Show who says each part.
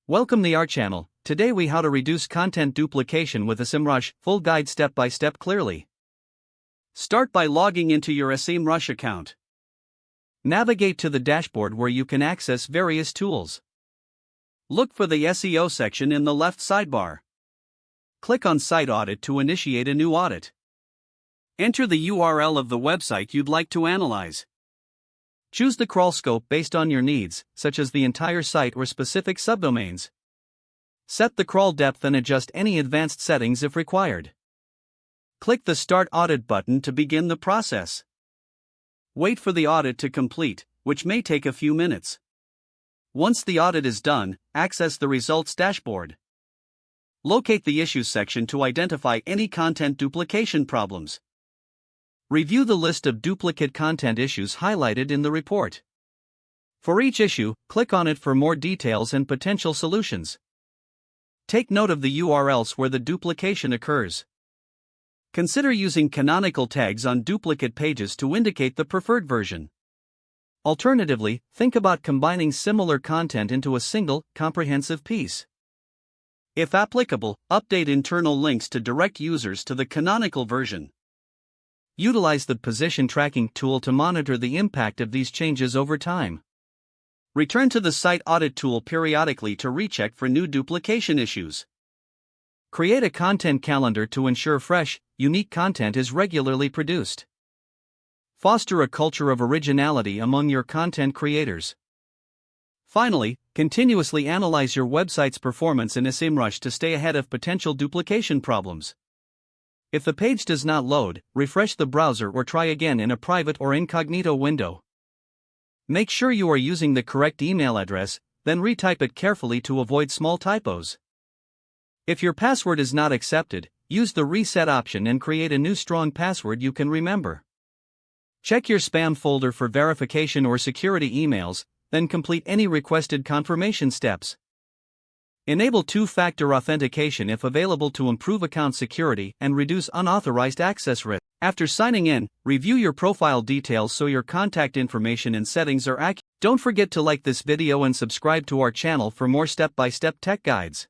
Speaker 1: Welcome to our channel. Today we how to reduce content duplication with SEMrush, full guide step by step clearly. Start by logging into your SEMrush account. Navigate to the dashboard where you can access various tools. Look for the SEO section in the left sidebar. Click on Site Audit to initiate a new audit. Enter the URL of the website you'd like to analyze. Choose the crawl scope based on your needs, such as the entire site or specific subdomains. Set the crawl depth and adjust any advanced settings if required. Click the Start Audit button to begin the process. Wait for the audit to complete, which may take a few minutes. Once the audit is done, access the results dashboard. Locate the Issues section to identify any content duplication problems. Review the list of duplicate content issues highlighted in the report. For each issue, click on it for more details and potential solutions. Take note of the URLs where the duplication occurs. Consider using canonical tags on duplicate pages to indicate the preferred version. Alternatively, think about combining similar content into a single, comprehensive piece. If applicable, update internal links to direct users to the canonical version. Utilize the position tracking tool to monitor the impact of these changes over time. Return to the Site Audit tool periodically to recheck for new duplication issues. Create a content calendar to ensure fresh, unique content is regularly produced. Foster a culture of originality among your content creators. Finally, continuously analyze your website's performance in SEMrush to stay ahead of potential duplication problems. If the page does not load, refresh the browser or try again in a private or incognito window. Make sure you are using the correct email address, then retype it carefully to avoid small typos. If your password is not accepted, use the reset option and create a new strong password you can remember. Check your spam folder for verification or security emails, then complete any requested confirmation steps. Enable two-factor authentication if available to improve account security and reduce unauthorized access risk. After signing in, review your profile details so your contact information and settings are accurate. Don't forget to like this video and subscribe to our channel for more step-by-step tech guides.